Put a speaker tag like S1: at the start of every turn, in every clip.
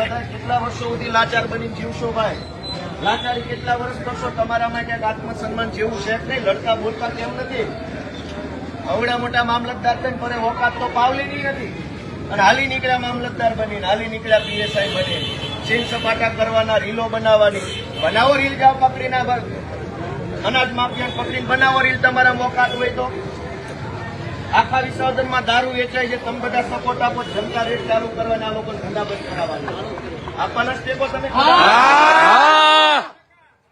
S1: બધા કેટલા વર્ષો સુધી લાચાર બની જીવશો ભાઈ? લાચારી કેટલા વર્ષ કરશો? તમારામાં ક્યાંક આત્મસન્માન જેવું છે નહીં? લડતા બોલતા કેમ નથી? અવડા મોટા મામલતદાર થઈને પર ઓકાત તો પાવલીની નથી, અને હાલી નીકળ્યા મામલતદાર બનીને, હાલી નીકળ્યા પીએસઆઈ બનીને, સીન સપાટા કરવાના, રીલો બનાવવાની. બનાવો રીલ, જાઓ પકડીને અનાજ માફિયાને પકડીને બનાવો રીલ. તમારા ઓકાત હોય તો આખા વિસર્જનમાં દારૂ વેચાય છે, તમે બધા સપોર્ટ આપો, જનતા રેટ ચાલુ કરવાના, આ લોકોને ધંધા બંધ કરાવવાના. આપવાના સ્ટેપો તમે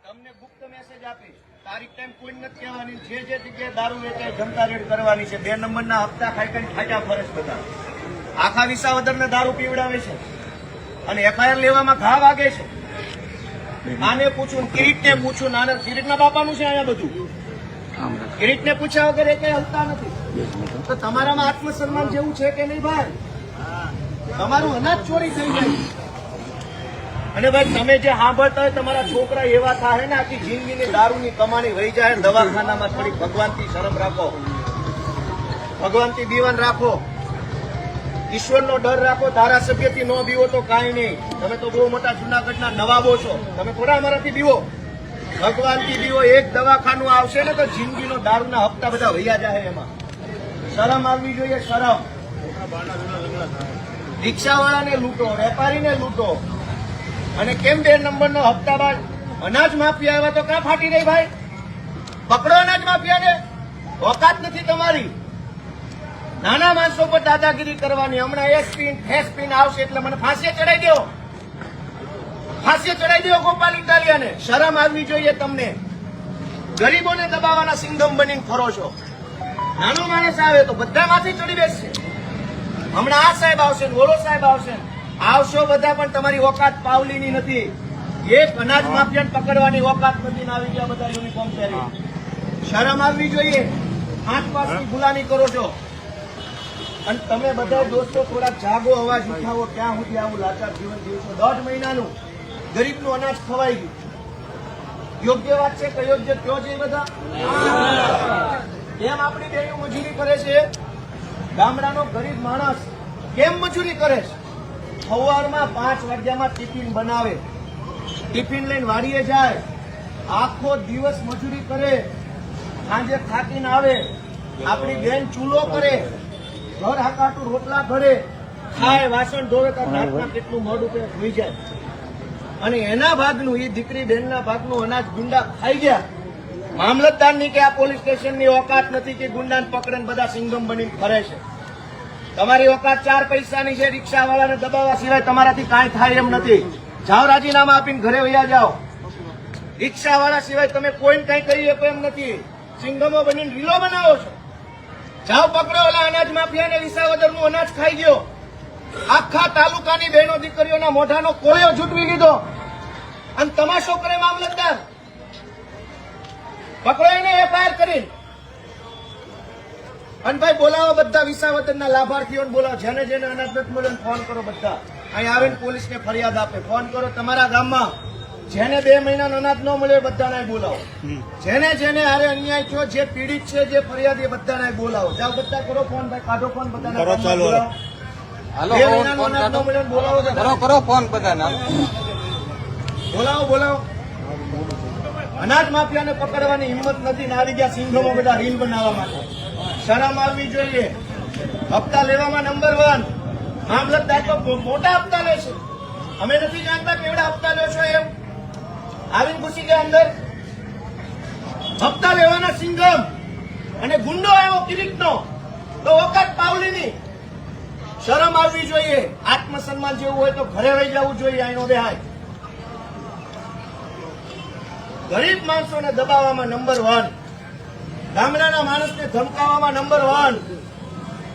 S1: તમને ગુપ્ત મેસેજ આપી, તારીખ ટાઈમ કોઈ નથી કહેવાની. જે જગ્યાએ દારૂ વેચાય જનતા રેડ કરવાની છે. 2 નંબરના હપ્તા ખાઈ કરીને ખાટા ફરજ બધા આખા વિસાવદરને દારૂ પીવડાવે છે અને એફઆઈઆર લેવામાં ઘા વાગે છે. આને પૂછું, કિરીટને પૂછું, નાના કિરીટના બાપાનું છે અહીંયા બધું. કિરીટને પૂછ્યા વગર એ કઈ હલતા નથી. તો તમારામાં આત્મસન્માન જેવું છે કે નહીં ભાઈ? તમારું અનાજ ચોરી થઈ જાય. અને ભાઈ તમે જે સાંભળતા હોય તમારા છોકરા એવા થાય ને આખી જિંદગીની દારૂની કમાણી વહી જાય. દવાખાનામાં થોડી ભગવાનથી શરમ રાખો, ભગવાનથી દીવાન રાખો, ઈશ્વરનો ડર રાખો. ધારાસભ્યથી ન બીવો તો કાંઈ નહીં. તમે તો બહુ મોટા જુનાગઢના નવાબો છો, તમે થોડા અમારાથી બીવો. ભગવાનથી બીવો. એક દવાખાનું આવશે ને તો જિંદગીનો દારૂના હપ્તા બધા વૈયા જાય. એમાં શરમ આવવી જોઈએ, શરમ. રિક્ષાવાળાને લૂંટો, વેપારીને લૂંટો, અને કેમ 2 નંબરનો હપ્તા બાદ અનાજ માફિયા આવ્યા તો ક્યાં ફાટી રહી ભાઈ? પકડો અનાજ માફિયાને. ઓકાત નથી તમારી. નાના માણસો પર દાદાગીરી કરવાની. હમણાં એસપી આવશે એટલે મને ફાંસીએ ચડાવી દો, ફાંસીએ ચડાવી દો ગોપાલ ઇટાલિયાને. શરમ આવવી જોઈએ તમને. ગરીબોને દબાવવાના સિંઘમ બનીને ફરો છો. નાનો માણસ આવે તો બધા માથે ચડી બેસશે. હમણાં આ સાહેબ આવશે, ઓલો સાહેબ આવશે, આવશો બધા, પણ તમારી ઓકાત પાવલીની નથી. એક અનાજ માફિયાને પકડવાની ઓકાત નથી. આવી ગયા બધા યુનિફોર્મ પહેરી. શરમ આવવી જોઈએ. 5 પાસની ગુલામી કરો છો. અને તમે બધા દોસ્તો થોડા જાગો, અવાજ ઉઠાવો. ક્યાં સુધી આવું લાચાર જીવન જીવશો? 1.5 મહિનાનું ગરીબનું અનાજ ખવાઈ ગયું. યોગ્ય વાત છે કે યોગ્ય કયો છે બધા? કેમ આપણી બહેનો મજૂરી કરે છે? ગામડાનો ગરીબ માણસ કેમ મજૂરી કરે છે? સવારમાં 5 વાગ્યામાં ટિફિન બનાવે, ટિફિન લઈને વાડીએ જાય, આખો દિવસ મજૂરી કરે, સાંજે થાકીને આવે. આપણી બેન ચૂલો કરે, ઘર હાકાટું રોટલા ઘડે, ખાય, વાસણ ધોવે, રાતના કેટલું મોડું કે હોઈ જાય. અને એના ભાગનું, એ દીકરી બેનના ભાગનું અનાજ ગુંડા ખાઈ ગયા. મામલતદારની કે આ પોલીસ સ્ટેશનની ઓકાત નથી કે ગુંડાને પકડે બધા સિંગમ બનીને ફરે છે. તમારી ઓકાત 4 પૈસાની છે. રિક્ષાવાળાને દબાવવા સિવાય તમારાથી કાંઈ થાય એમ નથી. જાઓ, રાજીનામા આપીને ઘરે વયા જાઓ. રિક્ષાવાળા સિવાય તમે કોઈને કઈ કરી શકો એમ નથી. સિંગમો બનીને રીલો બનાવો છો. જાઓ, પકડો ઓલા અનાજ માફિયાને. વિસાવદરનું અનાજ ખાઈ ગયો. આખા તાલુકાની બહેનો દીકરીઓના મોઢાનો કોળિયો જૂટવી લીધો. અને તમાશો કરે મામલતદાર. પકડો એને એફઆઈઆર કરીને. અને ભાઈ બોલાવો બધા વિસાવદરના લાભાર્થીઓને બોલાવો. જેને જેને અનાજ નથી મળે ફોન કરો. બધા અહીં આવીને પોલીસને ફરિયાદ આપે. ફોન કરો. તમારા ગામમાં જેને 2 મહિનાનો અનાજ ન મળે બધાને બોલાવો. જેને જેને હારે અન્યાય થયો, જે પીડિત છે, જે ફરિયાદ, એ બધાને બોલાવો. જાઓ, બધા કરો ફોન. ભાઈ કાઢો ફોન. બધાને બોલાવો. 2 મહિનાનો અનાજ ન મળે બોલાવો.
S2: કરો ફોન બધાને.
S1: બોલાવો. અનાજ માફિયાને પકડવાની હિંમત નથી ને આવી ગયા સિંઘોમાં બધા રીલ બનાવવા માટે. શરમ આવવી જોઈએ. હપ્તા લેવામાં નંબર 1. મામલતદાર તો મોટા હપ્તા લે છે. અમે નથી જાણતા કેવડા હપ્તા લે છો એમ. આવીને ઘૂસી ગયા અંદર. હપ્તા લેવાના સિંઘમ. અને ગુંડો આવ્યો કિરીટનો તો ઓકાત પાવલીની. શરમ આવવી જોઈએ. આત્મસન્માન જેવું હોય તો ઘરે વહી જવું જોઈએ. અહીંનો બેહાય. ગરીબ માણસોને દબાવવામાં નંબર 1. ગામડાના માણસને ધમકાવવામાં નંબર 1.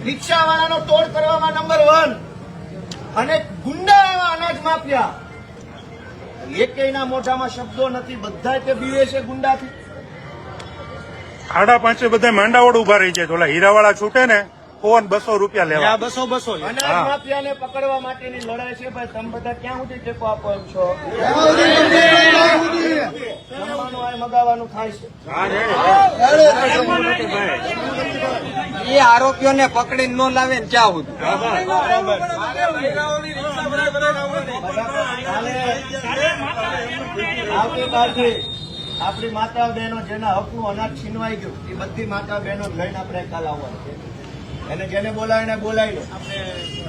S1: રિક્ષાવાળાનો તોડ કરવામાં નંબર 1. અને ગુંડા એવા અનાજ માફિયા. એકેયના મોઢામાં શબ્દો નથી. બધા તે બીવે છે ગુંડાથી.
S3: 5:30 બધા માંડાવડ ઉભા રહી જાય. ઓલા હીરાવાળા છૂટે ને ફોન 200 રૂપિયા લેવા.
S1: 200 અનાજ માફિયાને પકડવા માટેની લડાઈ છે ભાઈ. તમે બધા ક્યાં સુધી ટેકો આપો છો? જમવાનું આ મગાવવાનું થાય છે.
S2: એ આરોપીઓને પકડીને ન લાવે ને ક્યાં સુધી?
S1: આવતીકાલથી આપણી માતા બહેનો જેના હકનું અનાજ છીનવાઈ ગયું એ બધી માતા બહેનો લઈને આપણે કાલ આવવાનું છે. એને જેને બોલાવે એને બોલાવી લો.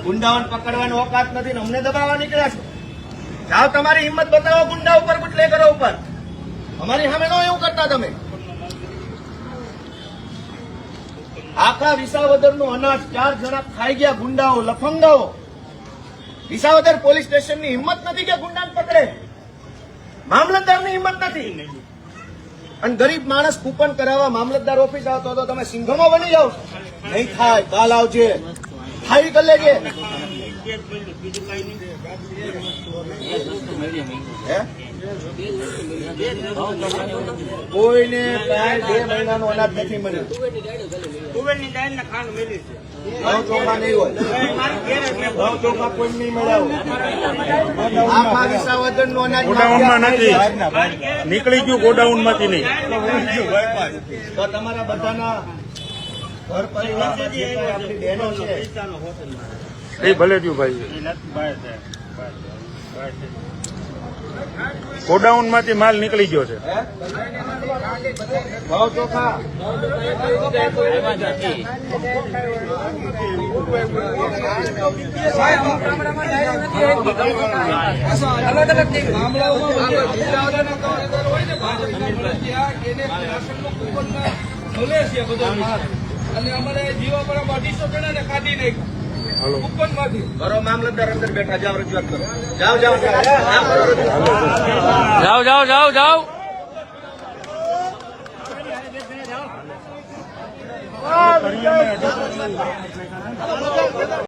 S1: ગુંડાઓને પકડવાનો ઓકાત નથી ને અમને દબાવવા નીકળ્યા છો. જાઓ તમારી હિંમત બતાવો ગુંડા ઉપર બુટલેગરો ઉપર. અમારી સામે નો એવું કરતા તમે. આખા વિસાવદરનું અનાજ 4 જણા ખાઈ ગયા ગુંડાઓ લફંગાઓ. વિસાવદર પોલીસ સ્ટેશનની હિંમત નથી કે ગુંડાને પકડે. મામલતદારની હિંમત નથી. અને ગરીબ માણસ કૂપન કરાવવા મામલતદાર ઓફિસ આવતો હતો તમે સિંઘમો બની જાઓ. નહીં થાય કાલ આવજે ખાઈ કરી લેજે. હે? કોઈને કાંઈ 2 મહિનાનું અનાજ નથી મળ્યું. ઘઉં ચોખા નહીં હોય. ઘઉં ચોખા કોઈ નહીં મળ્યા હોય. આખા વિસાવદરનું અનાજ
S3: ગોડાઉનમાં નથી નીકળી ગયું, ગોડાઉન માંથી નહીં.
S1: તો તમારા બધાના ઘર પરિવારમાં જે કાંઈ આપણી બહેનો છે
S3: એ ભલે થયું ભાઈ. ગોડાઉન માંથી માલ નીકળી ગયો છે.
S1: ઘઉં ચોખા
S2: અને અમારે જીવા પર 250 જણાને કાઢી નાખ્યા
S3: હાલો.
S2: કુપન માંથી.
S1: કરો મામલતદાર અંદર બેઠા જાઓ રજૂઆત કરો. જાઓ જાઓ જાઓ કરો રજૂઆત.
S2: જાઓ.